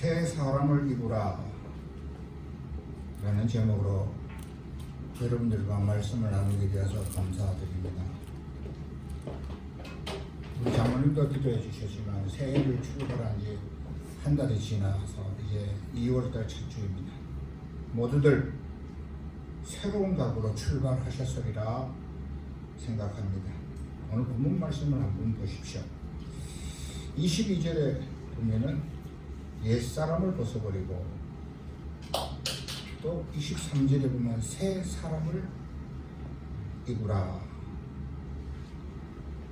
새 사람을 입으라 라는 제목으로 여러분들과 말씀을 나누게 되어서 감사드립니다. 우리 장모님도 기도해 주셨지만 새해를 출발한 지 한 달이 지나서 이제 2월달 첫 주입니다. 모두들 새로운 각오로 출발하셨으리라 생각합니다. 오늘 본문 말씀을 한번 보십시오. 22절에 보면은 옛사람을 벗어버리고, 또 23절에 보면 새 사람을 입으라.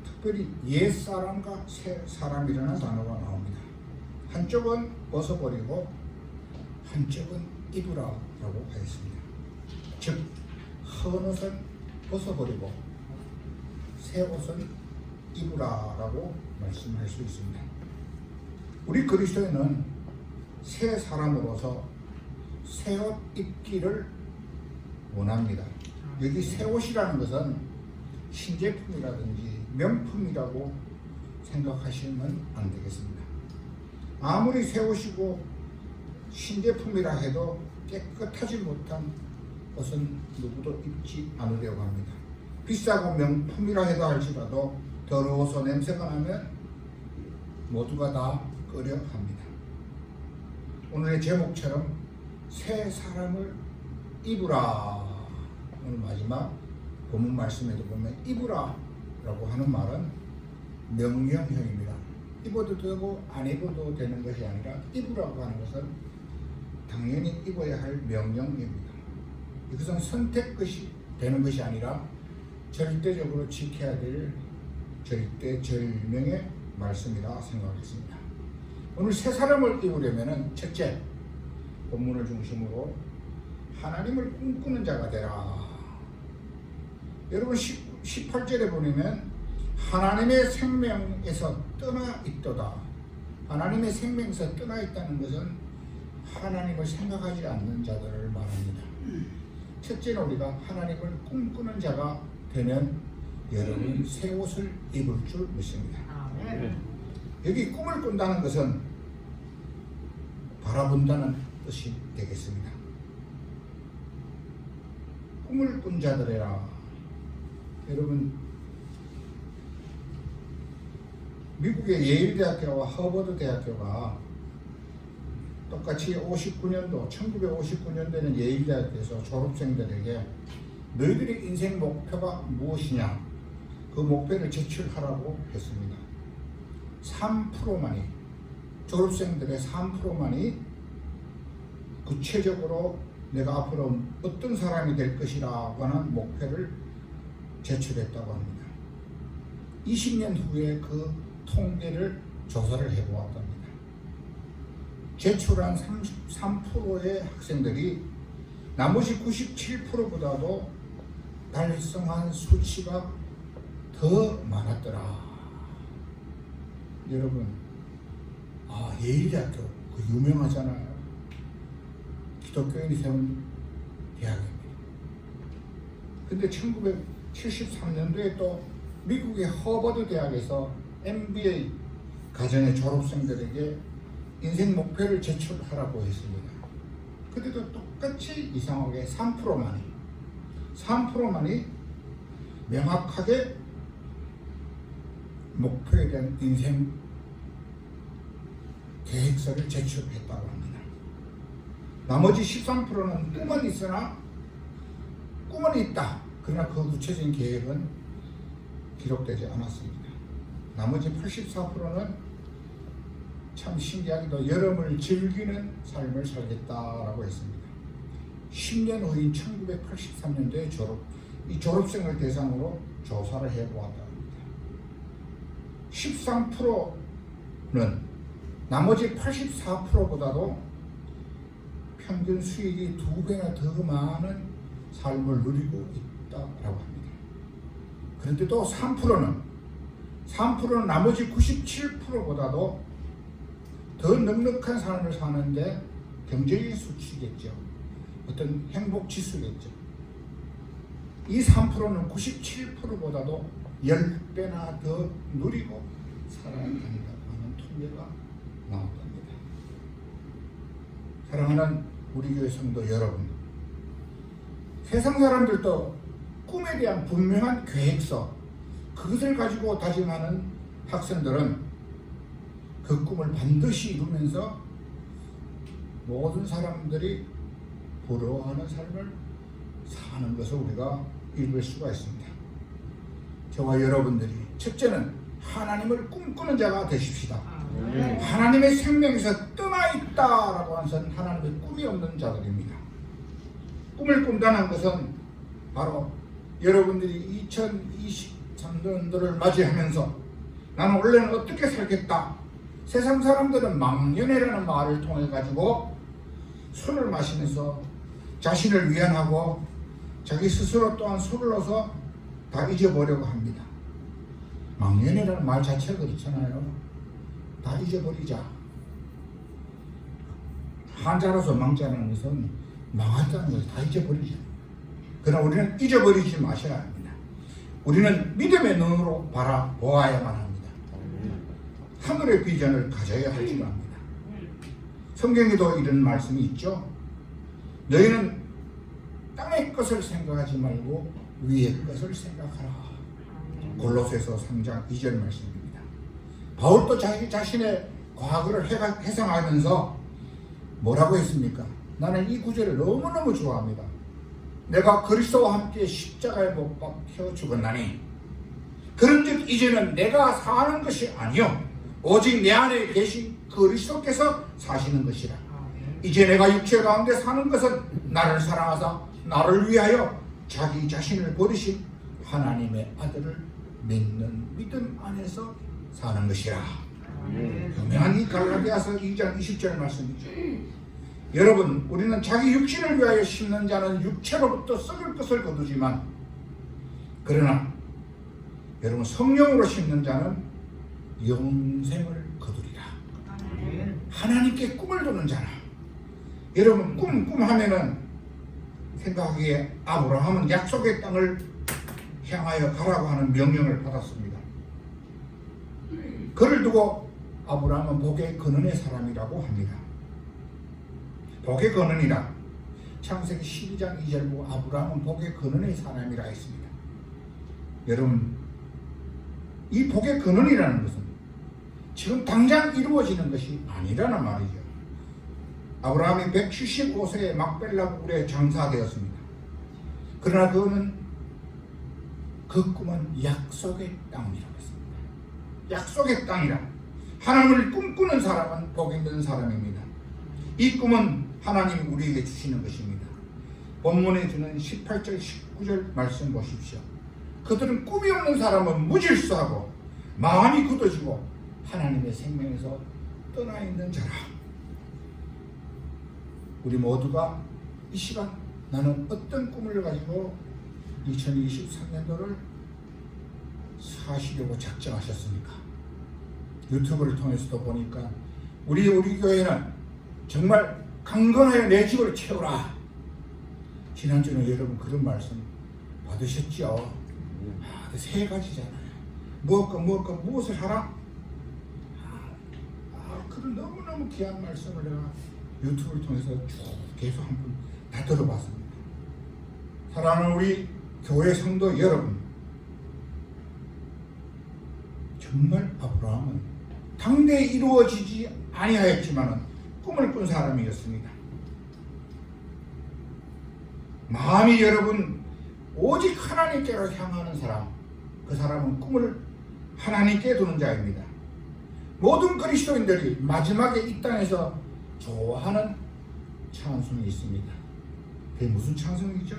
특별히 옛사람과 새 사람이라는 단어가 나옵니다. 한쪽은 벗어버리고 한쪽은 입으라라고 하였습니다. 즉 헌옷은 벗어버리고 새 옷은 입으라라고 말씀할 수 있습니다. 우리 그리스도인은 새 사람으로서 새 옷 입기를 원합니다. 여기 새 옷이라는 것은 신제품이라든지 명품이라고 생각하시면 안 되겠습니다. 아무리 새 옷이고 신제품이라 해도 깨끗하지 못한 옷은 누구도 입지 않으려고 합니다. 비싸고 명품이라 해도 할지라도 더러워서 냄새가 나면 모두가 다 꺼려 합니다. 오늘의 제목처럼 새 사람을 입으라. 오늘 마지막 본문 말씀에도 보면 입으라 라고 하는 말은 명령형입니다. 입어도 되고 안 입어도 되는 것이 아니라 입으라고 하는 것은 당연히 입어야 할 명령입니다. 이것은 선택것이 되는 것이 아니라 절대적으로 지켜야 될 절대절명의 말씀이라 생각했습니다. 오늘 새 사람을 입으려면 첫째, 본문을 중심으로 하나님을 꿈꾸는 자가 되라. 여러분 18절에 보면 하나님의 생명에서 떠나 있도다. 하나님의 생명에서 떠나 있다는 것은 하나님을 생각하지 않는 자들을 말합니다. 첫째는 우리가 하나님을 꿈꾸는 자가 되면 여러분 새 옷을 입을 줄 믿습니다. 여기 꿈을 꾼다는 것은 바라본다는 뜻이 되겠습니다. 꿈을 꾼 자들이라. 여러분 미국의 예일대학교와 허버드 대학교가 똑같이 1959년도에는 예일대학교에서 졸업생들에게 너희들의 인생 목표가 무엇이냐, 그 목표를 제출하라고 했습니다. 3%만이, 졸업생들의 3%만이 구체적으로 내가 앞으로 어떤 사람이 될 것이라고 하는 목표를 제출했다고 합니다. 20년 후에 그 통계를 조사를 해보았답니다. 제출한 33%의 학생들이 나머지 97%보다도 달성한 수치가 더 많았더라. 여러분, 예일대학교 그 유명하잖아요. 기독교인이 세운 대학입니다. 근데 1973년도에 또 미국의 허버드 대학에서 MBA 과정의 졸업생들에게 인생 목표를 제출하라고 했습니다. 그때도 똑같이 이상하게 3%만이 명확하게 목표에 대한 인생 계획서를 제출했다고 합니다. 나머지 13%는 꿈은 있으나 꿈은 있다. 그러나 그 구체적인 계획은 기록되지 않았습니다. 나머지 84%는 참 신기하게도 여름을 즐기는 삶을 살겠다라고 했습니다. 10년 후인 1983년도에 이 졸업생을 대상으로 조사를 해보았다 합니다. 13%는 나머지 84%보다도 평균 수익이 2배나 더 많은 삶을 누리고 있다라고 합니다. 그런데 또 3%는 나머지 97%보다도 더 넉넉한 삶을 사는데 경제의 수치겠죠. 어떤 행복 지수겠죠. 이 3%는 97%보다도 10배나 더 누리고 살아간다고 하는 통계가 나왔답니다. 사랑하는 우리 교회 성도 여러분, 세상 사람들도 꿈에 대한 분명한 계획서, 그것을 가지고 다짐하는 학생들은 그 꿈을 반드시 이루면서 모든 사람들이 부러워하는 삶을 사는 것을 우리가 읽을 수가 있습니다. 저와 여러분들이 첫째는 하나님을 꿈꾸는 자가 되십시다. 하나님의 생명에서 떠나 있다라고 하는 것은 하나님의 꿈이 없는 자들입니다. 꿈을 꾼다는 것은 바로 여러분들이 2023년도를 맞이하면서 나는 원래는 어떻게 살겠다. 세상 사람들은 망연회라는 말을 통해 가지고 술을 마시면서 자신을 위안하고 자기 스스로 또한 술을 넣어서 다 잊어보려고 합니다. 망연회라는 말 자체가 그렇잖아요. 다 잊어버리자. 한자로서 망자라는 것은 망했다는 것을 다 잊어버리자. 그러나 우리는 잊어버리지 마셔야 합니다. 우리는 믿음의 눈으로 바라보아야만 합니다. 하늘의 비전을 가져야 할 줄 압니다. 성경에도 이런 말씀이 있죠. 너희는 땅의 것을 생각하지 말고 위의 것을 생각하라. 골로새서 3장 2절 말씀입니다. 바울도 자기 자신의 과거를 회상하면서 뭐라고 했습니까? 나는 이 구절을 너무너무 좋아합니다. 내가 그리스도와 함께 십자가에 못 박혀 죽었나니 그런즉 이제는 내가 사는 것이 아니요 오직 내 안에 계신 그리스도께서 사시는 것이라. 이제 내가 육체 가운데 사는 것은 나를 사랑하사 나를 위하여 자기 자신을 버리신 하나님의 아들을 믿는 믿음 안에서 사는 것이라. 유명한 이 갈라디아서 2장 20절 말씀이죠. 여러분, 우리는 자기 육신을 위하여 심는 자는 육체로부터 썩을 것을 거두지만, 그러나 여러분 성령으로 심는 자는 영생을 거두리라. 하나님께 꿈을 두는 자라. 여러분, 꿈 하면은 생각하기에 아브라함은 약속의 땅을 향하여 가라고 하는 명령을 받았습니다. 그를 두고 아브라함은 복의 근원의 사람이라고 합니다. 복의 근원이라 창세기 12장 2절 보고 아브라함은 복의 근원의 사람이라 했습니다. 여러분, 이 복의 근원이라는 것은 지금 당장 이루어지는 것이 아니라는 말이죠. 아브라함이 175세에 막벨라 굴에 장사되었습니다. 그러나 그 꿈은 약속의 땅이라고 했습니다. 약속의 땅이라. 하나님을 꿈꾸는 사람은 복 있는 사람입니다. 이 꿈은 하나님이 우리에게 주시는 것입니다. 본문에 주는 18절 19절 말씀 보십시오. 그들은 꿈이 없는 사람은 무질서하고 마음이 굳어지고 하나님의 생명에서 떠나 있는 자라. 우리 모두가 이 시간 나는 어떤 꿈을 가지고 2023년도를 사시려고 작정하셨습니까? 유튜브를 통해서도 보니까 우리 교회는 정말 강건하여 내 집을 채우라. 지난주에 여러분 그런 말씀 받으셨죠? 세 가지잖아요. 무엇을 하라? 그런 너무너무 귀한 말씀을 내가 유튜브를 통해서 쭉 계속 한 번 다 들어봤습니다. 사랑하는 우리 교회 성도 여러분, 정말 아브라함은 당대에 이루어지지 아니하였지만 꿈을 꾼 사람이었습니다. 마음이 여러분 오직 하나님께로 향하는 사람, 그 사람은 꿈을 하나님께 두는 자입니다. 모든 그리스도인들이 마지막에 이 땅에서 좋아하는 찬송이 있습니다. 그게 무슨 찬송이죠?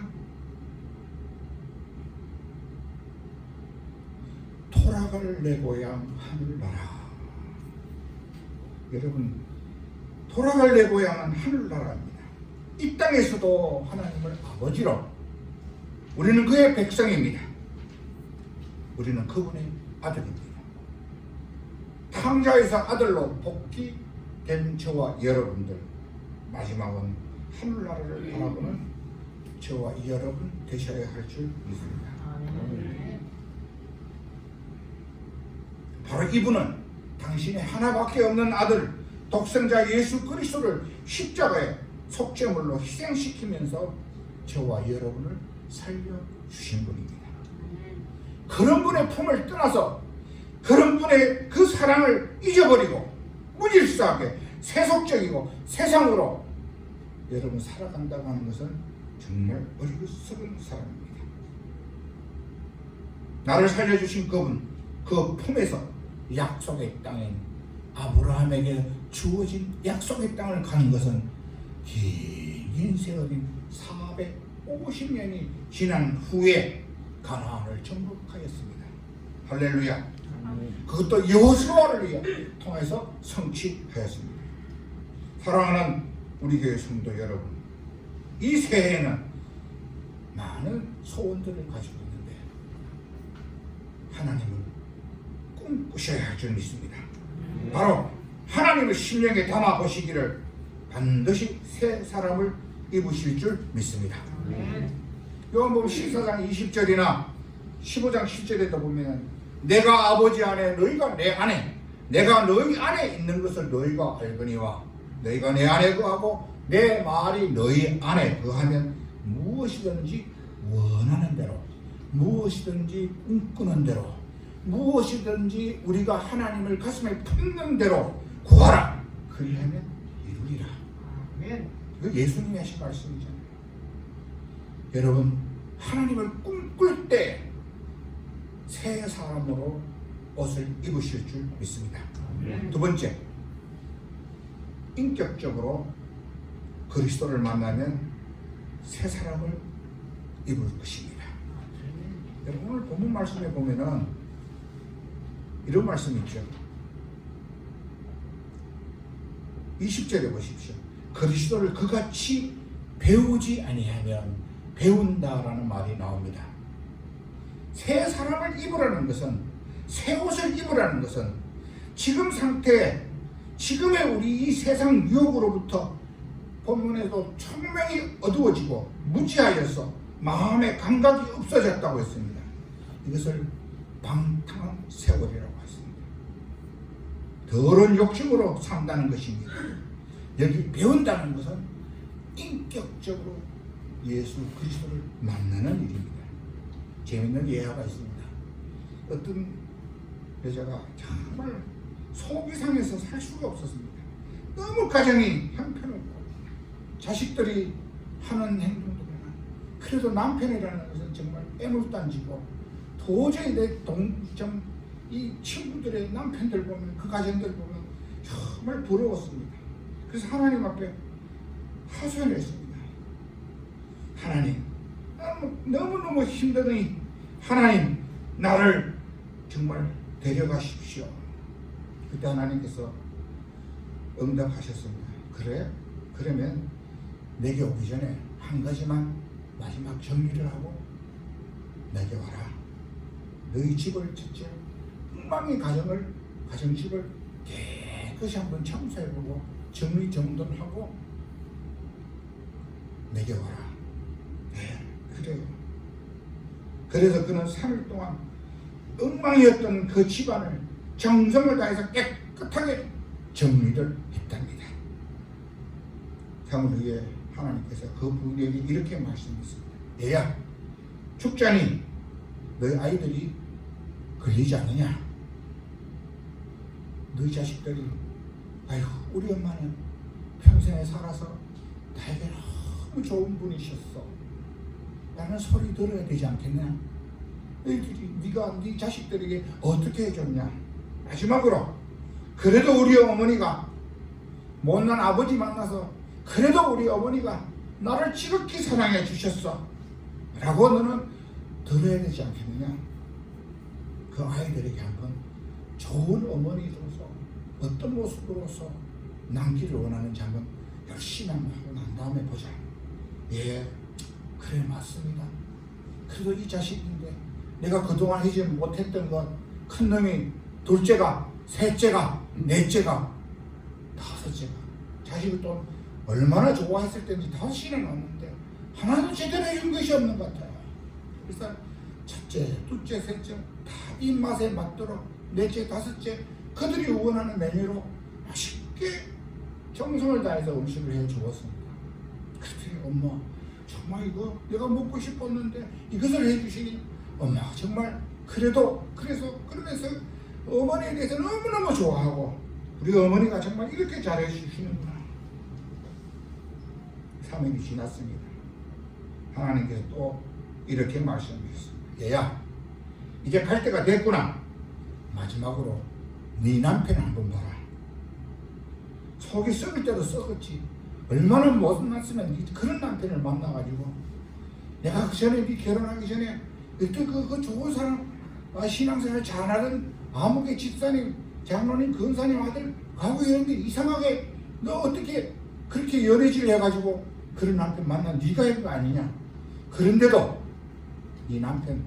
돌아갈 내 고향 하늘나라. 여러분, 돌아갈 내 고향은 하늘나라입니다. 이 땅에서도 하나님을 아버지로, 우리는 그의 백성입니다. 우리는 그분의 아들입니다. 탕자에서 아들로 복귀된 저와 여러분들, 마지막은 하늘나라를 바라보는 저와 여러분 되셔야 할 줄 믿습니다. 바로 이분은 당신의 하나밖에 없는 아들 독생자 예수 그리스도를 십자가에 속죄물로 희생시키면서 저와 여러분을 살려주신 분입니다. 그런 분의 품을 떠나서 그런 분의 그 사랑을 잊어버리고 무질서하게 세속적이고 세상으로 여러분 살아간다고 하는 것은 정말 어리석은 사람입니다. 나를 살려주신 그분, 그 품에서 약속의 땅인 아브라함에게 주어진 약속의 땅을 가는 것은 긴 세월인 450년이 지난 후에 가나안을 정복하였습니다. 할렐루야. 그것도 여호수아를 통해서 성취하였습니다. 사랑하는 우리 교회 성도 여러분, 이 새해에는 많은 소원들을 가지고 있는데 하나님을 꿈꾸셔야 할 줄 믿습니다. 바로 하나님의 심령에 담아 보시기를 반드시 새 사람을 입으실 줄 믿습니다. 요한복음 14장 20절이나 15장 10절에도 보면 내가 아버지 안에 너희가 내 안에 내가 너희 안에 있는 것을 너희가 알거니와 너희가 내 안에 거하고 내 말이 너희 안에 거하면 무엇이든지 원하는 대로 무엇이든지 꿈꾸는 대로 무엇이든지 우리가 하나님을 가슴에 품는 대로 구하라. 그리하면 이루리라. 이거 예수님이 하신 말씀이잖아요. 여러분 하나님을 꿈꿀 때 새 사람으로 옷을 입으실 줄 믿습니다. 두 번째, 인격적으로 그리스도를 만나면 새 사람을 입을 것입니다. 여러분 오늘 본문 말씀에 보면은 이런 말씀이 있죠. 20절에 보십시오. 그리스도를 그같이 배우지 아니하면 배운다라는 말이 나옵니다. 새 사람을 입으라는 것은, 새 옷을 입으라는 것은 지금 상태, 지금의 우리 이 세상 유혹으로부터 본문에도 총명이 어두워지고 무지하여서 마음의 감각이 없어졌다고 했습니다. 이것을 방탕한 세월이라고 했습니다. 더러운 욕심으로 산다는 것입니다. 여기 배운다는 것은 인격적으로 예수 그리스도를 만나는 일입니다. 재밌는 예화가 있습니다. 어떤 여자가 정말 속이 상해서 살 수가 없었습니다. 너무 가정이 형편없고 자식들이 하는 행동도 보면 그래도 남편이라는 것은 정말 애물단지고 도저히 이 친구들의 남편들 보면 그 가정들 보면 정말 부러웠습니다. 그래서 하나님 앞에 하소연을 했습니다. 하나님, 너무너무 힘드니 하나님 나를 정말 데려가십시오. 그때 하나님께서 응답하셨습니다. 그래? 그러면 내게 오기 전에 한 가지만 마지막 정리를 하고 내게 와라. 너희 집을 첫째 엉망이 가정집을 깨끗이 한번 청소해보고 정리정돈하고 내게 와라. 네, 그래요. 그래서 그는 3일 동안 엉망이었던 그 집안을 정성을 다해서 깨끗하게 정리를 했답니다. 3일 후에 하나님께서 그 부인에게 이렇게 말씀했습니다. 얘야, 죽자니 너희 아이들이 걸리지 않느냐? 너희 자식들이 아유 우리 엄마는 평생에 살아서 나에게 너무 좋은 분이셨어. 나는 소리 들어야 되지 않겠냐? 너희들이 네가 네 자식들에게 어떻게 해줬냐? 마지막으로 그래도 우리 어머니가 못난 아버지 만나서 그래도 우리 어머니가 나를 지극히 사랑해 주셨어 라고 너는 들어야 되지 않겠느냐? 그 아이들에게 한번 좋은 어머니로서 어떤 모습으로서 남기를 원하는지 한번 열심히 한번 하고 난 다음에 보자. 예, 그래 맞습니다. 그래도 이 자식인데 내가 그동안 하지 못했던 것, 큰 놈이 둘째가, 셋째가, 넷째가, 다섯째가 자식을 또 얼마나 좋아했을 때인지 5이나 낳았는데 하나도 제대로 해준 것이 없는 것 같아요. 그래서 첫째, 둘째, 셋째 다 입맛에 맞도록 넷째, 다섯째 그들이 원하는 메뉴로 맛있게 정성을 다해서 음식을 해 주었습니다. 엄마 정말 이거 내가 먹고 싶었는데 이것을 해주시니 엄마 정말 그래서 그러면서 어머니에 대해서 너무너무 좋아하고 우리 어머니가 정말 이렇게 잘해 주시는구나. 3일이 지났습니다. 하나님께서 또 이렇게 말씀하셨습니다. 얘야 이제 갈 때가 됐구나. 마지막으로 네 남편 한번 봐라. 속이 썩을 때도 썩었지. 얼마나 못났으면 그런 남편을 만나가지고 내가 그 전에 네 결혼하기 전에 그때 그 좋은 사람 신앙생활 잘하던 아무개 집사님 장로님 근사님 아들 가고 이런데 이상하게 너 어떻게 그렇게 연애질 해가지고 그런 남편 만나 네가 한 거 아니냐. 그런데도 네 남편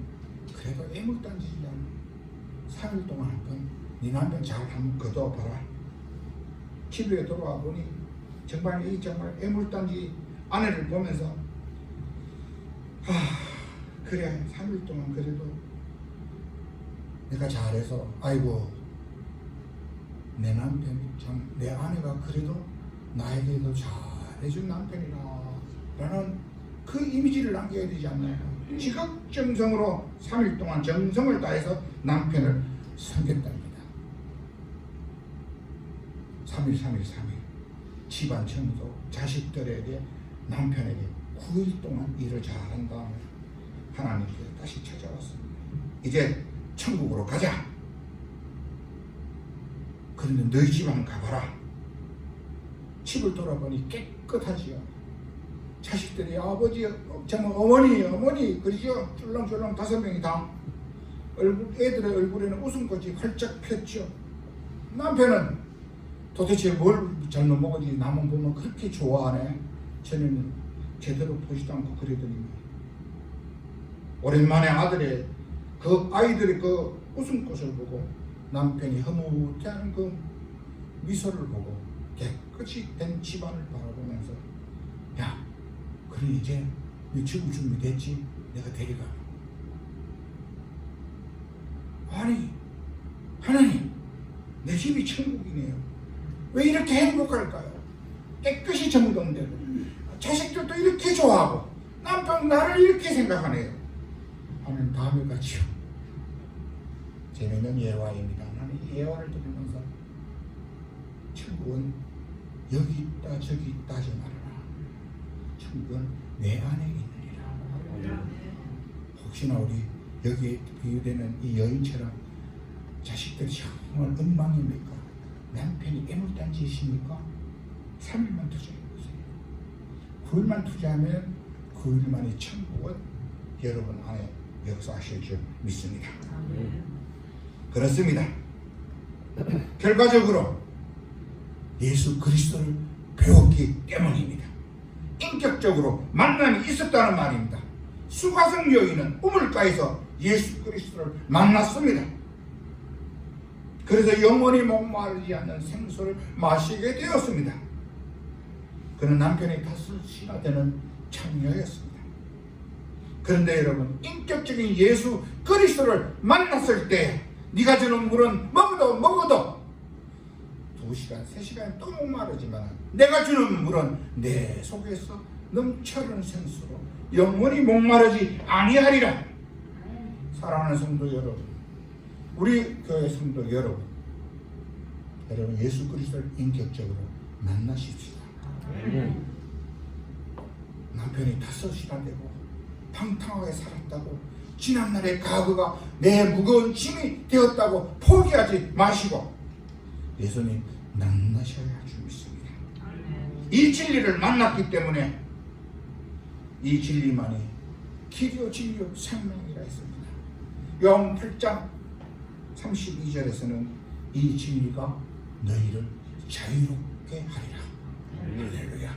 그래도 애물단지지 않아. 3일 동안 한번 네 남편 잘 한번 거둬봐라. 집에 돌아와 보니 정말 애물단지 아내를 보면서 그래 3일 동안 그래도 내가 잘해서 아이고 내 남편이 참 내 아내가 그래도 나에게도 잘해준 남편이라 라는 그 이미지를 남겨야 되지 않나요? 지극정성으로 3일 동안 정성을 다해서 남편을 섬겼답니다. 3일 집안 청소 자식들에게 남편에게 9일 동안 일을 잘한 다음에 하나님께 다시 찾아왔습니다. 이제 천국으로 가자. 그런데 너희 집 한번 가봐라. 집을 돌아보니 깨끗하지요. 자식들이 아버지, 어머니 그러죠. 쫄랑쫄랑 5명이 다 애들의 얼굴에는 웃음꽃이 활짝 폈죠. 남편은 도대체 뭘 잘못 먹었지 나만 보면 그렇게 좋아하네. 저는 제대로 보지도 않고 그러더니 오랜만에 아들의 그 아이들의 그 웃음꽃을 보고 남편이 흐뭇해하는 그 미소를 보고 깨끗이 된 집안을 바라보면서 야 그래 이제 죽을 준비 됐지? 내가 데려가. 아니 하나님 내 집이 천국이네요. 왜 이렇게 행복할까요? 깨끗이 정돈되고 자식들도 이렇게 좋아하고 남편 나를 이렇게 생각하네요. 하나님 다음에 가지요. 재미있는 예화입니다. 나는 이 예화를 들으면서 천국은 여기 있다 저기 있다 하지 말아라. 천국은 내 안에 있느니라. 혹시나 우리 여기에 비유되는 이 여인처럼 자식들이 정말 엉망입니까? 남편이 애물단지이십니까? 3일만 투자해보세요. 9일만 투자하면 9일 만에 천국은 여러분 안에 역사하실 줄 믿습니다. 그렇습니다. 결과적으로 예수 그리스도를 배웠기 때문입니다. 인격적으로 만남이 있었다는 말입니다. 수가성 여인은 우물가에서 예수 그리스도를 만났습니다. 그래서 영원히 목마르지 않는 생수를 마시게 되었습니다. 그는 남편이 5이나 되는 창녀였습니다. 그런데 여러분 인격적인 예수 그리스도를 만났을 때 네가 주는 물은 먹어도 2시간, 3시간 또 목마르지만 내가 주는 물은 내 속에서 넘쳐흐르는 생수로 영원히 목마르지 아니하리라. 사랑하는 성도 여러분, 우리 교회 성도 여러분 예수 그리스도를 인격적으로 만나십시다. 남편이 5이나 되고 방탕하게 살았다고 지난날의 과거가 내 무거운 짐이 되었다고 포기하지 마시고 예수님 만나셔야 할 줄 믿습니다. 이 진리를 만났기 때문에 이 진리만이 길이요 진리요 생명이라 했습니다. 요한 8장 32절에서는 이 진리가 너희를 자유롭게 하리라. 할렐루야.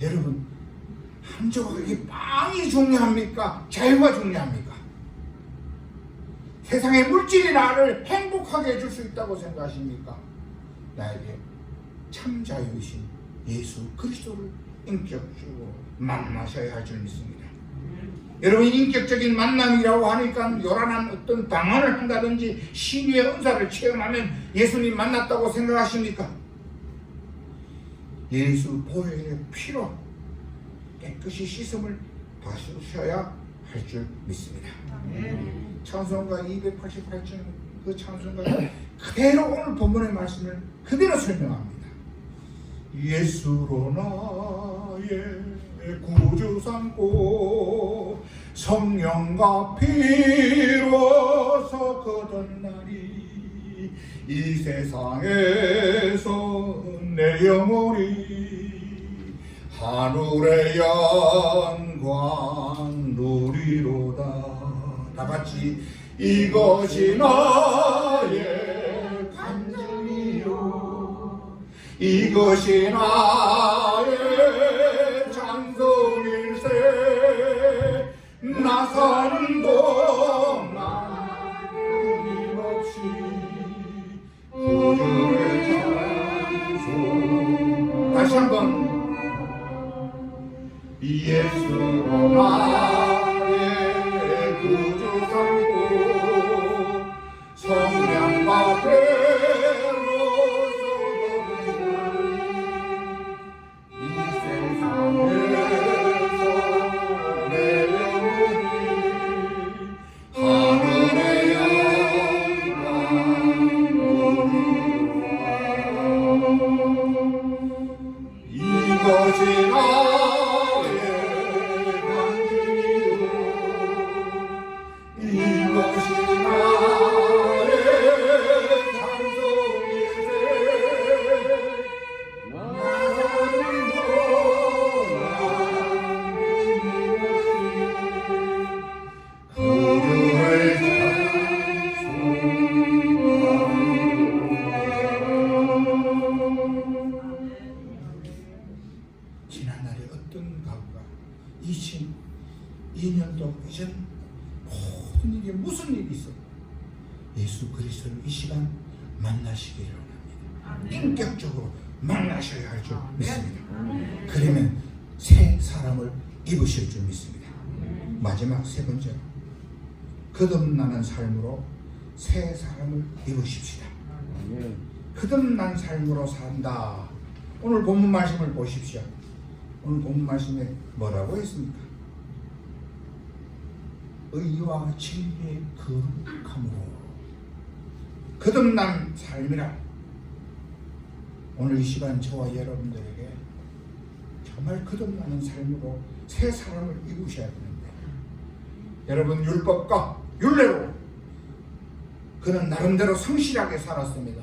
여러분 한 조각이 빵이 중요합니까? 자유가 중요합니까? 세상의 물질이 나를 행복하게 해줄 수 있다고 생각하십니까? 나에게 참 자유이신 예수 그리스도를 인격적으로 만나셔야 할 줄 믿습니다. 여러분 인격적인 만남이라고 하니까 요란한 어떤 방언을 한다든지 신유의 은사를 체험하면 예수님 만났다고 생각하십니까? 예수 보혈의 피로 깨끗이 씻음을 받으셔야 할 줄 믿습니다. 찬송가 288장 그 찬송가 그대로 오늘 본문의 말씀을 그대로 설명합니다. 예수로 나의 구주 삼고 성령과 피로서 거듭나리 이 세상에서 내 영혼이 하늘의 영광 누리로다. 다같이 이것이 나의 간증이요 이것이 나의 찬송일세 나 사는 동안 끊임없이 구주의 찬송. 다시 한번 예수로 나의 구주 삼고 성령과 배로서 이 세상에서 내 영혼이 하늘의 영광 이것이 지난날에 어떤 가구가 22년도 이전 모든 일이 무슨 일이 있어 예수 그리스도를 이 시간 만나시기를 원합니다. 인격적으로 만나셔야 할 줄 믿습니다. 그러면 새 사람을 입으실 줄 믿습니다. 마지막 세 번째로 거듭나는 삶으로 새 사람을 입으십시다. 거듭난 삶으로 산다. 오늘 본문 말씀을 보십시오. 오늘 본문 말씀에 뭐라고 했습니까? 의와 진리의 거룩함으로 거듭난 삶이라. 오늘 이 시간 저와 여러분들에게 정말 거듭나는 삶으로 새 사람을 입으셔야 되는데, 여러분 율법과 율례로 그는 나름대로 성실하게 살았습니다.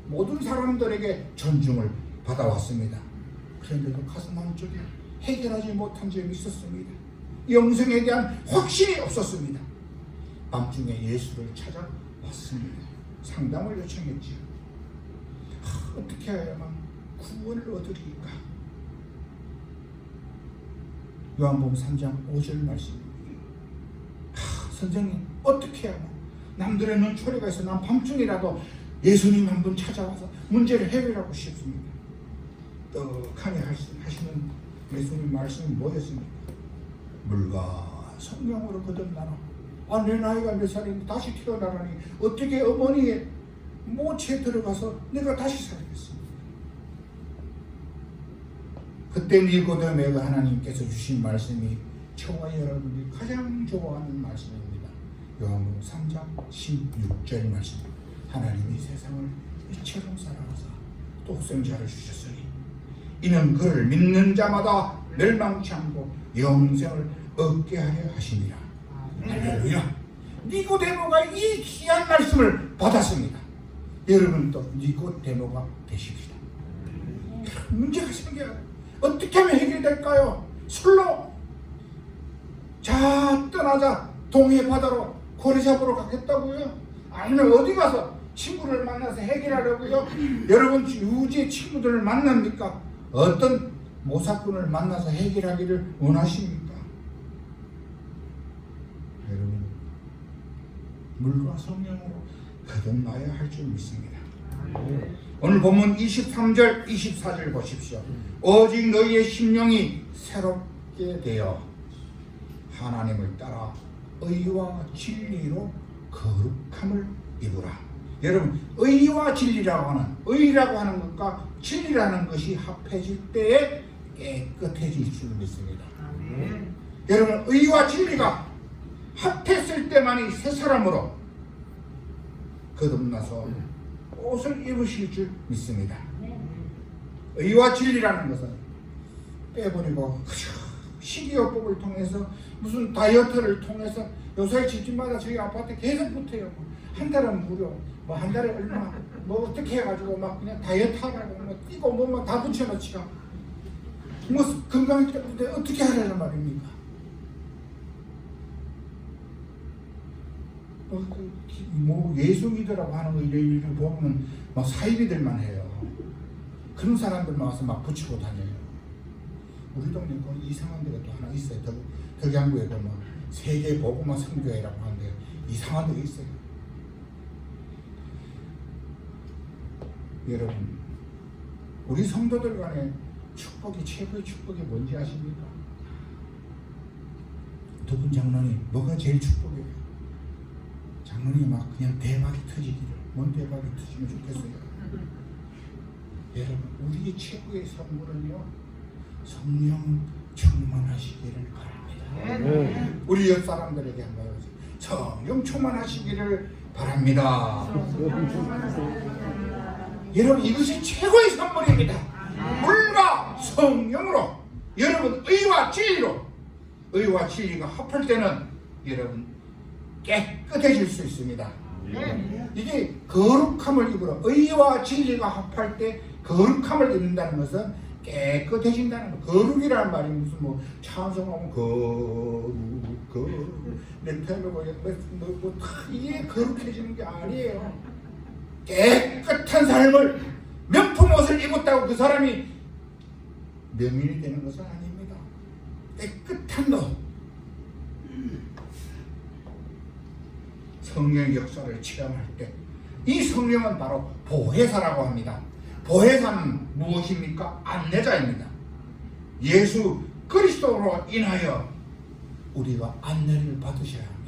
모든 사람들에게 존중을 받아왔습니다. 그런데도 가슴 한쪽에 해결하지 못한 점이 있었습니다. 영생에 대한 확신이 없었습니다. 밤중에 예수를 찾아왔습니다. 상담을 요청했지요. 어떻게 해야만 구원을 얻으리까? 요한복음 3장 5절 말씀입니다. 선생님, 어떻게 해야만 남들의 눈초리가 있어 난 밤중이라도 예수님 한 분 찾아와서 문제를 해결하고 싶습니다. 떡하니 하시는 예수님 말씀이 뭐였습니까? 물과 성령으로 거듭나라. 내 나이가 몇 살인데 다시 태어나라니 어떻게 어머니의 모체에 들어가서 내가 다시 살겠습니까? 그때 니고데모에게 하나님께서 주신 말씀이 저와 여러분이 가장 좋아하는 말씀입니다. 요한복음 3장 16절 말씀. 하나님이 세상을 이처럼 사랑하사 또 독생자를 주셨으니 이는 그를 믿는 자마다 멸망치 않고 영생을 얻게 하려 하심이라. 할렐루야. 니고데모가 이 귀한 말씀을 받았습니다. 여러분도 니고데모가 되십시다. 문제가 생겨요. 어떻게 하면 해결될까요? 술로 자 떠나자 동해 바다로 고래 잡으러 가겠다고요? 아니면 어디 가서 친구를 만나서 해결하려고요? 여러분 유지의 친구들을 만납니까? 어떤 모사꾼을 만나서 해결하기를 원하십니까? 여러분 물과 성령으로 거듭나야 할 줄 믿습니다. 오늘 본문 23절 24절 보십시오. 오직 너희의 심령이 새롭게 되어 하나님을 따라 의와 진리로 거룩함을 입으라. 여러분 의와 진리라고 하는, 의라고 하는 것과 진리라는 것이 합해질 때에 깨끗해질 줄 믿습니다. 여러분, 의와 진리가 합했을 때만이 새 사람으로 거듭나서 옷을 입으실 줄 믿습니다. 의와 진리라는 것은 빼버리고 식이요법을 통해서 무슨 다이어트를 통해서 요새 집집마다 저희 아파트 계속 붙어요. 한 달은 무료, 뭐 한 달에 얼마, 뭐 어떻게 해가지고 막 그냥 다이어트 하라고 뭐 뛰고 뭐만 다 붙여놓지가 뭐 건강이 때문에 어떻게 하려는 말입니까? 뭐 예수이더라고 하는 거 이런 일을 보면 막 사이비들만 해요. 그런 사람들만 와서 막 붙이고 다녀요. 우리 동네 그 이상한 데가 또 하나 있어요. 덕양구에 보면 세계 보고마 선교회라고 하는데 이상한 데가 있어요. 여러분, 우리 성도들 간의 축복이 최고의 축복이 뭔지 아십니까? 두 분 장로님, 뭐가 제일 축복이에요? 장로님이 막 그냥 대박이 터지기를, 뭔 대박이 터지면 좋겠어요? 여러분, 우리의 최고의 선물은요, 성령 충만하시기를 바랍니다. 우리 옆 사람들에게 한번 해보세요. 성령 충만하시기를 바랍니다. 여러분, 이것이 최고의 선물입니다. 물과 성령으로, 여러분 의와 진리로, 의와 진리가 합할 때는 여러분 깨끗해질 수 있습니다. 이게 거룩함을 입으러, 의와 진리가 합할 때 거룩함을 입는다는 것은 깨끗해진다는 거. 거룩이라는 말이 무슨 뭐 찬송하면 거룩 렌탈로 이게 거룩해지는 게 아니에요. 깨끗한 삶을, 명품 옷을 입었다고 그 사람이 명인이 되는 것은 아닙니다. 깨끗한 옷, 성령의 역사를 체험할 때 이 성령은 바로 보혜사라고 합니다. 보혜사는 무엇입니까? 안내자입니다. 예수 그리스도로 인하여 우리가 안내를 받으셔야 합니다.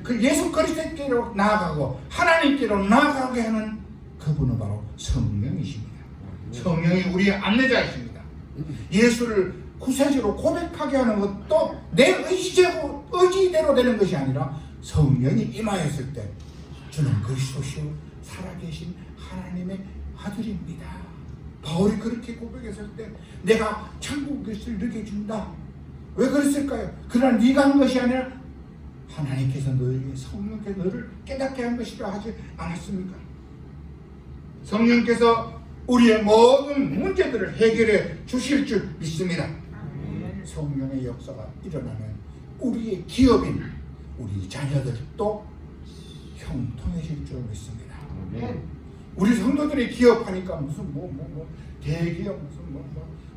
그 예수 그리스도께로 나아가고 하나님께로 나아가게 하는 그분은 바로 성령이십니다. 성령이 우리의 안내자이십니다. 예수를 구세주로 고백하게 하는 것도 내 의지대로 되는 것이 아니라 성령이 임하였을 때 주는 그리스도시요 살아계신 하나님의 아들입니다. 바울이 그렇게 고백했을 때 내가 천국 것을 너에게 준다. 왜 그랬을까요? 그러나 네가 한 것이 아니라 하나님께서 너에게, 성령께서 너를 깨닫게 한 것이라 하지 않았습니까? 성령께서 우리의 모든 문제들을 해결해 주실 줄 믿습니다. 성령의 역사가 일어나면 우리의 기업인 우리 자녀들도 형통해질 줄 믿습니다. 우리 성도들이 기업하니까 무슨 대기업 무슨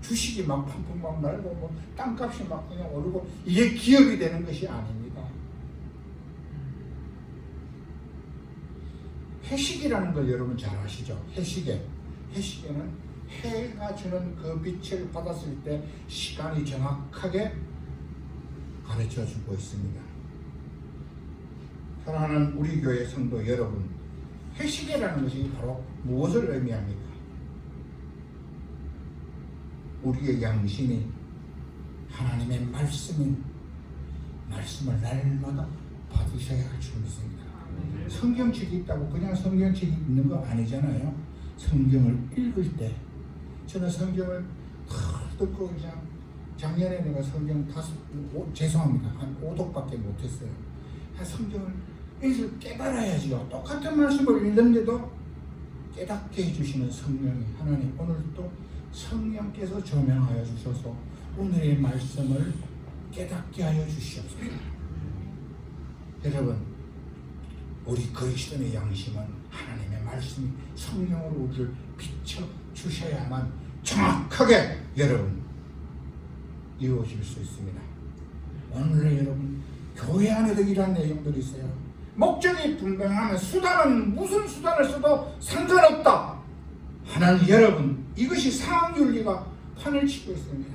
주식이 막 펑펑 막 날고 땅값이 막 그냥 오르고 이게 기업이 되는 것이 아닙니다. 해식이라는 걸 여러분 잘 아시죠? 해식에는 해가 주는 그 빛을 받았을 때 시간이 정확하게 가르쳐 주고 있습니다. 사랑하는 우리 교회 성도 여러분, 해식이라는 것이 바로 무엇을 의미합니까? 우리의 양심이 하나님의 말씀을 날마다 받으셔야 할 줄 믿습니다. 성경책이 있다고 그냥 성경책이 있는 거 아니잖아요. 성경을 읽을 때 저는 성경을 듣고 그냥 작년에 내가 성경 죄송합니다. 한 5독밖에 못했어요. 성경을 깨달아야지요. 똑같은 말씀을 읽는데도 깨닫게 해주시는 성령이 하나님, 오늘도 성령께서 조명하여 주셔서 오늘의 말씀을 깨닫게 하여 주시옵소서. 여러분, 우리 그리스도의 양심은 하나님의 말씀이 성령으로 우리를 비춰주셔야만 정확하게 여러분 이루어질 수 있습니다. 오늘 여러분 교회 안에도 이런 내용들이 있어요. 목적이 분명하면 수단은 무슨 수단을 써도 상관없다 하는 여러분, 이것이 상황윤리가 판을 치고 있습니다.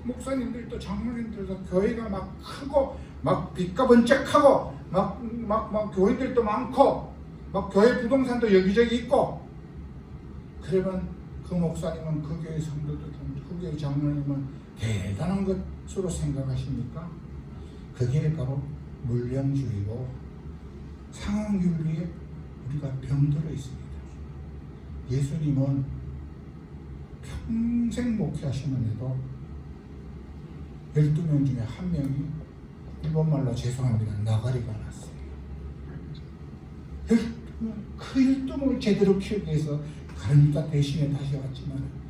목사님들도 장로님들도 교회가 막 크고 막 빛과 번쩍하고 막 교회들도 많고 막 교회 부동산도 여기저기 있고, 그러면 그 목사님은 그 교회 성도들 한국의 장로님은 대단한 것으로 생각하십니까? 그게 바로 물량주의고 상황윤리에 우리가 병들어 있습니다. 예수님은 평생 목회하시는데도 12명 중에 한 명이 일본말로 죄송합니다. 나가리가 났어요. 12명, 그 12명을 제대로 키우기 위해서 가르미타 대신에 다시 왔지만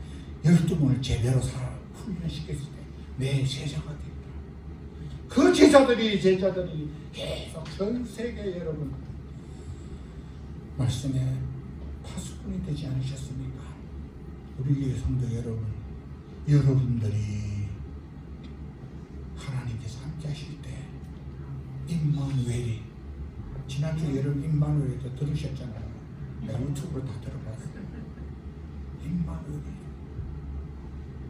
12명을 제대로 훈련시켰을 때 내 제자가 됐다. 그 제자들이 계속 전 세계 여러분 말씀에 파수꾼이 되지 않으셨습니까? 우리 교회 성도 여러분, 여러분들이 하나님께서 함께 하실 때 임마누엘이 지난주 여러분 임마누엘도 들으셨잖아요. 내가 유튜브로 다 들어봤어요. 임마누엘이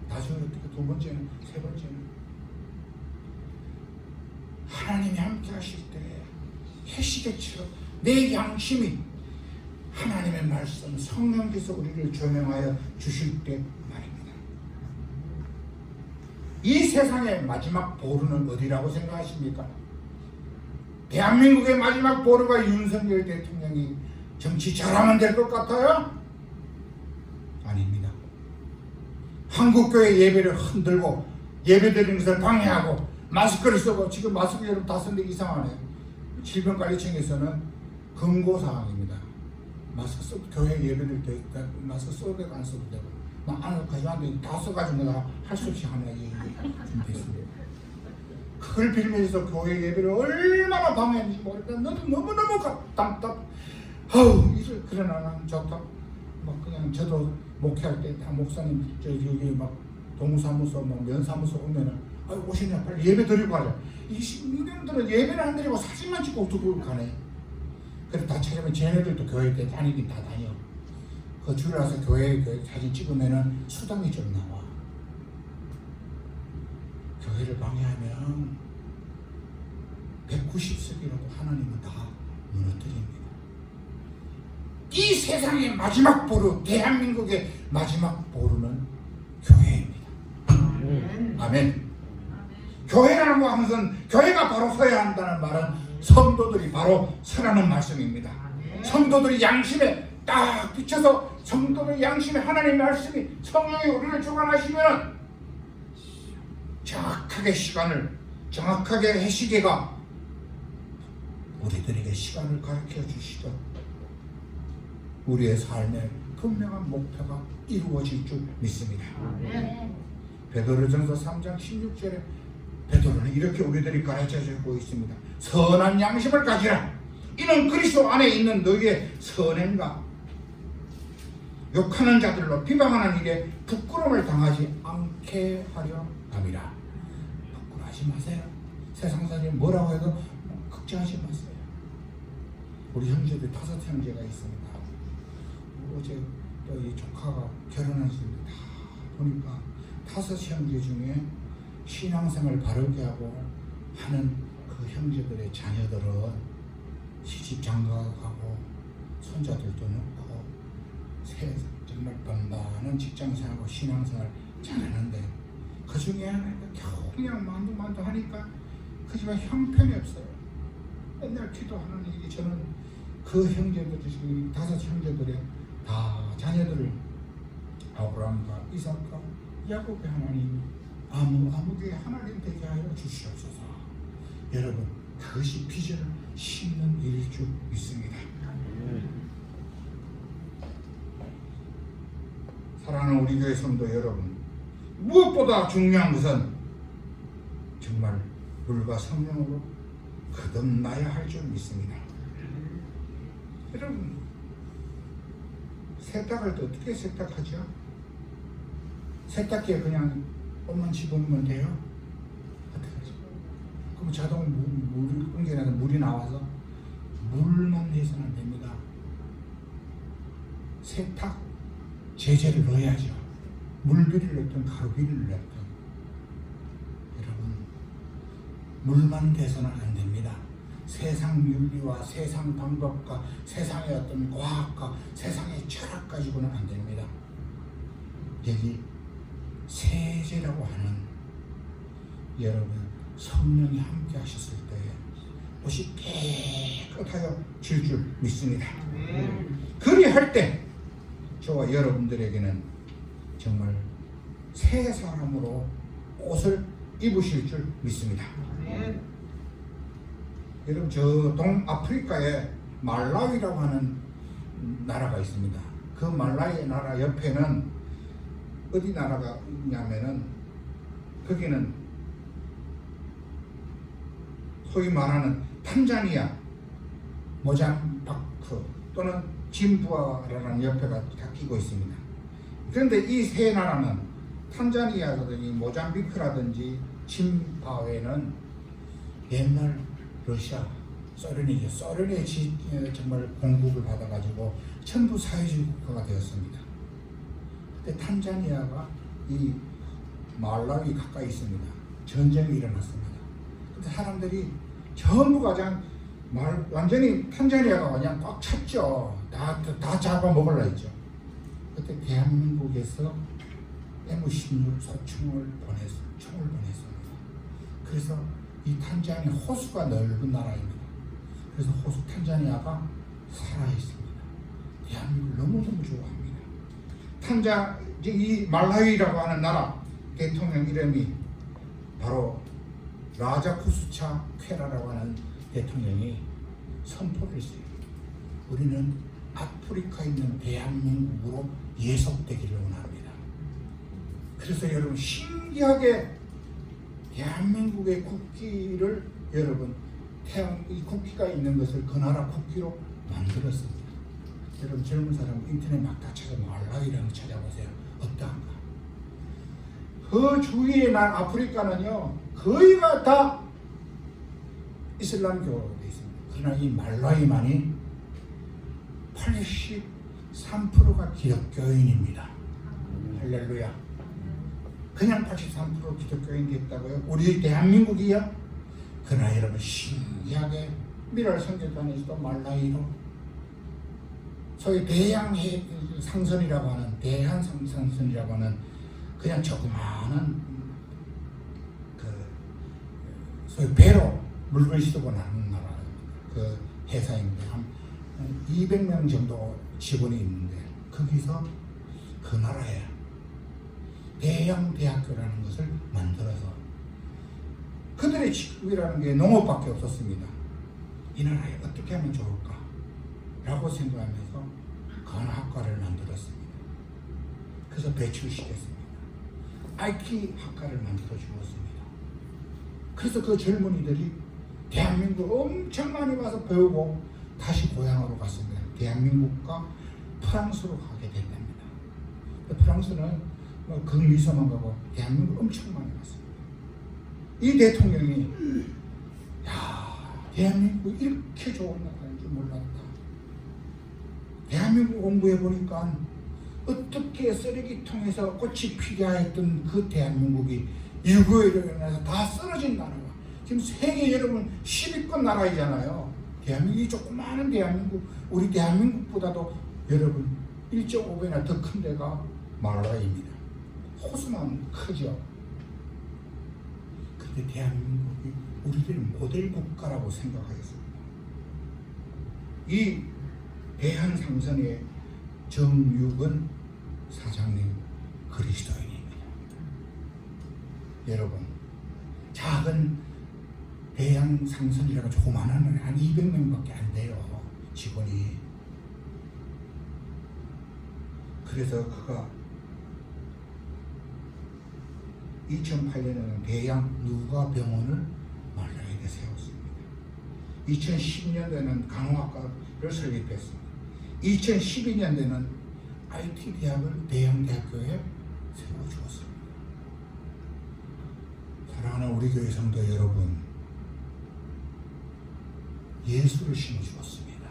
나중에 어떻게 두 번째는 세 번째는 하나님이 함께 하실 때 해시계처럼 내 양심이 하나님의 말씀 성령께서 우리를 조명하여 주실 때 말입니다. 이 세상의 마지막 보루는 어디라고 생각하십니까? 대한민국의 마지막 보루가 윤석열 대통령이 정치 잘하면 될 것 같아요? 아닙니다. 한국교회 예배를 흔들고 예배드리는 것을 방해하고 마스크를 쓰고 지금 마스크 여러분 다 쓰는데 이상하네요. 질병관리청에서는 금고사항입니다. 마스크 써도 교회 예배를 때 마스크 써도 되고 안 써도 되고 안 가져왔는데 다 써가지고 내가 할 수 없이 하나 준비했습니다. 그걸 빌면서 교회 예배를 얼마나 방해했는지 모르겠다. 너도 너무너무 답답. 그러나 난 좋다. 막 그냥 저도 목회할 때 다 목사님 여기 막 동사무소 면사무소 오면은 오시냐 빨리 예배 드리고 가자. 이놈들은 예배를 안 드리고 사진만 찍고 두고 가네. 그래 다 찾으면 쟤네들도 교회 때 다니긴 다 다녀. 그 주일 와서 교회 사진 찍으면은 수당이 좀 나와. 교회를 방해하면 190석이라도 하나님은 다 무너뜨립니다. 이 세상의 마지막 보루, 대한민국의 마지막 보루는 교회입니다. 아멘. 교회라는 것은 교회가 바로 서야 한다는 말은 성도들이 바로 서라는 말씀입니다. 성도들이 양심에 딱 비춰서 성도들 양심에 하나님의 말씀이 성령이 우리를 주관하시면 정확하게 해시계가 우리들에게 시간을 가르쳐 주시던 우리의 삶의 분명한 목표가 이루어질 줄 믿습니다. 베드로전서 3장 16절에 베드로는 이렇게 우리들이 가르쳐주고 있습니다. 선한 양심을 가지라. 이는 그리스도 안에 있는 너희의 선행과 욕하는 자들로 비방하는 일에 부끄러움을 당하지 않게 하려 함이라. 부끄러워하지 마세요. 세상 사람이 뭐라고 해도 걱정하지 마세요. 우리 형제들 5 형제가 있습니다. 어제 또 이 조카가 결혼하시는데 다 보니까 5 형제 중에 신앙생활을 바르게 하고 하는 그 형제들의 자녀들은 시집 장가가고 손자들도 넣고 정말 번반한 직장생활하고 신앙생활 잘하는데 그 중에 하나가 겨우 그냥 만두 하니까 그 집안 형편이 없어요. 맨날 기도하는 일이 저는 그 형제들 중에 5 형제들의 다 자녀들을 아브라함과 이삭과 야곱의 하나님 아무개 하나님 되게 하여 주시옵소서. 여러분 그것이 비전을 심는 일일 줄 믿습니다. 사랑하는 우리 교회 성도 여러분, 무엇보다 중요한 것은 정말 물과 성령으로 거듭나야 할 줄 믿습니다. 여러분 세탁할 때 어떻게 세탁하죠? 세탁기에 그냥 옷만 집어넣으면 돼요? 어떻게 하죠? 그럼 자동 물이 옮겨나서 물이 나와서 물만 내서는 안 됩니다. 세탁 제재를 넣어야죠. 물비를 넣든 가루비를 넣든 여러분 물만 돼서는 안 됩니다. 세상 윤리와 세상 방법과 세상의 어떤 과학과 세상의 철학 가지고는 안 됩니다. 여기 세제라고 하는 여러분 성령이 함께 하셨을 때 옷이 깨끗하여 질 줄 믿습니다. 그리할 때 저와 여러분들에게는 정말 새 사람으로 옷을 입으실 줄 믿습니다. 여러분 저 동아프리카에 말라위라고 하는 나라가 있습니다. 그 말라위 나라 옆에는 어디 나라가 있냐면은 거기는 소위 말하는 탄자니아, 모잠비크 또는 짐부아라는 옆에가 다 끼고 있습니다. 그런데 이 세 나라는 탄자니아라든지 모잠비크라든지 짐바웨는 옛날 러시아, 소련이죠. 소련의 정말 공국을 받아가지고 전부 사회주의 국가가 되었습니다. 그때 탄자니아가 이 말라위 가까이 있습니다. 전쟁이 일어났습니다. 근데 사람들이 전부가 그냥 완전히 탄자니아가 그냥 꽉 찼죠. 다 잡아먹으려 했죠. 그때 대한민국에서 M16 소총을 보냈습니다. 그래서 이 탄자니아 호수가 넓은 나라입니다. 그래서 호수 탄자니아가 살아있습니다. 대한민국을 너무너무 좋아합니다. 이 말라위라고 하는 나라 대통령 이름이 바로 라자쿠스차 퀘라라고 하는 대통령이 선포를 했어요. 우리는 아프리카에 있는 대한민국으로 예속되기를 원합니다. 그래서 여러분 신기하게 대한민국의 국기를 여러분 이 국기가 있는 것을 그 나라 국기로 만들었습니다. 여러분 젊은 사람 인터넷 막 다 찾아 말라위라는 거 찾아보세요. 어떠한가? 그 주위에 난 아프리카는요 거의가 다 이슬람교로 되어 있습니다. 그러나 이 말라위만이 83%가 기독교인입니다. 할렐루야. 그냥 83% 기독교인 됐다고요? 우리 대한민국이요? 그러나 여러분 신기하게 미랄 선교단에서도 말라위로 소위 대양상선이라고 하는 대한상선이라고 하는 그냥 조그마한 그 소위 배로 물건 싣고 나는 나라 그 회사입니다. 한 200명 정도 직원이 있는데 거기서 그 나라에 대양대학교라는 것을 만들어서 그들의 직업이라는 게 농업밖에 없었습니다. 이 나라에 어떻게 하면 좋을까? 라고 생각하면서 관학과를 만들었습니다. 그래서 배출시켰습니다. IT 학과를 만들어 주었습니다. 그래서 그 젊은이들이 대한민국 엄청 많이 와서 배우고 다시 고향으로 갔습니다. 대한민국과 프랑스로 가게 됐답니다. 프랑스는 극미서만 가고 대한민국 엄청 많이 갔습니다. 이 대통령이 대한민국 이렇게 좋은 나라인 줄 몰랐다. 대한민국 공부해 보니까 어떻게 쓰레기통에서 꽃이 피게 했던 그 대한민국이 6.25로 인해서 다 쓰러진 나라가 지금 세계 여러분 10위권 나라이잖아요. 대한민국이 조그마한 대한민국, 우리 대한민국보다도 여러분 1.5배나 더 큰 데가 말라위입니다. 호수만 크죠. 근데 대한민국이 우리들 모델 국가라고 생각하겠습니다. 이 대한상선의 정육은 사장님 그리스도인입니다. 여러분 작은 대한상선이라고 조그마한 한 200명밖에 안 돼요. 직원이. 그래서 그가 2008년에는 대양 누가병원을 말라위에 세웠습니다. 2010년도에는 간호학과를 설립했습니다. 2012년도에는 IT 대학을 대양대학교에 세워주었습니다. 사랑하는 우리 교회 성도 여러분, 예수를 심어주었습니다.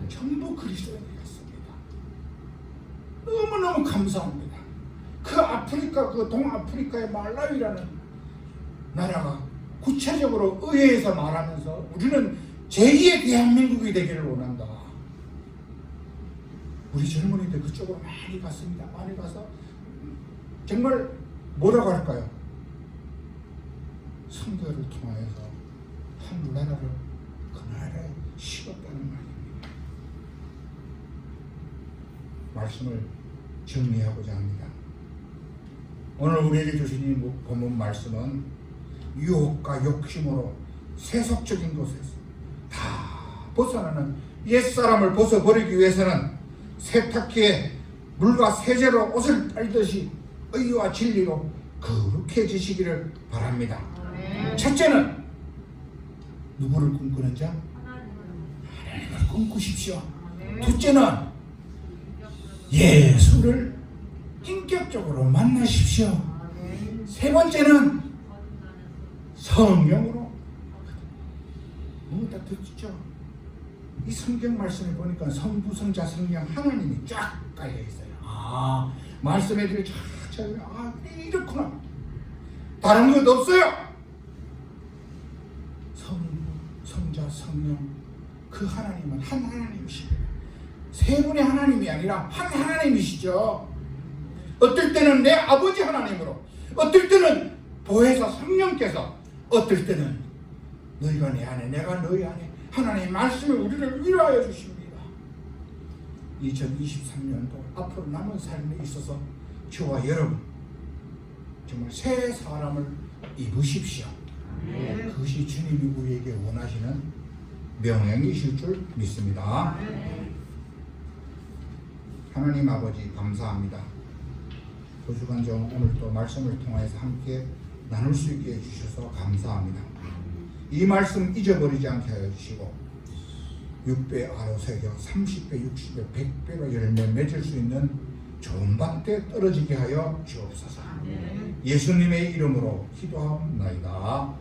전부 그리스도인이었습니다. 너무너무 감사합니다. 그 아프리카, 그 동아프리카의 말라위라는 나라가 구체적으로 의회에서 말하면서 우리는 제2의 대한민국이 되기를 원한다. 우리 젊은이들 그쪽으로 많이 갔습니다. 많이 가서 정말 뭐라고 할까요? 선거를 통하여서 하늘나라를 그 나라에 식었다는 말입니다. 말씀을 정리하고자 합니다. 오늘 우리에게 주신 이 본문 말씀은 유혹과 욕심으로 세속적인 것에서 다 벗어나는 옛사람을 벗어버리기 위해서는 세탁기에 물과 세제로 옷을 빨듯이 의와 진리로 거룩해지시기를 바랍니다. 첫째는 누구를 꿈꾸는 자? 하나님을 꿈꾸십시오. 둘째는 예수를 인격적으로 만나십시오. 세 번째는 성령으로 뭐다 듣죠? 이 성경 말씀을 보니까 성부, 성자, 성령 하나님이 쫙 깔려 있어요. 아, 말씀의 길을 쫙 아, 이렇구나. 다른 것 없어요. 성부, 성자, 성령 그 하나님은 한 하나님이십니다. 세 분의 하나님이 아니라 한 하나님이시죠. 어떨 때는 내 아버지 하나님으로, 어떨 때는 보혜사 성령께서, 어떨 때는 너희가 내 안에 내가 너희 안에 하나님의 말씀이 우리를 위로하여 주십니다. 2023년도 앞으로 남은 삶에 있어서 저와 여러분 정말 새 사람을 입으십시오. 그것이 주님이 우리에게 원하시는 명령이실 줄 믿습니다. 하나님 아버지 감사합니다. 소중한 점 오늘 또 말씀을 통해서 함께 나눌 수 있게 해주셔서 감사합니다. 이 말씀 잊어버리지 않게 하여 주시고 6배 아로 새겨 30배, 60배, 100배로 열매 맺을 수 있는 좋은 밭에 떨어지게 하여 주옵소서. 예수님의 이름으로 기도하옵나이다.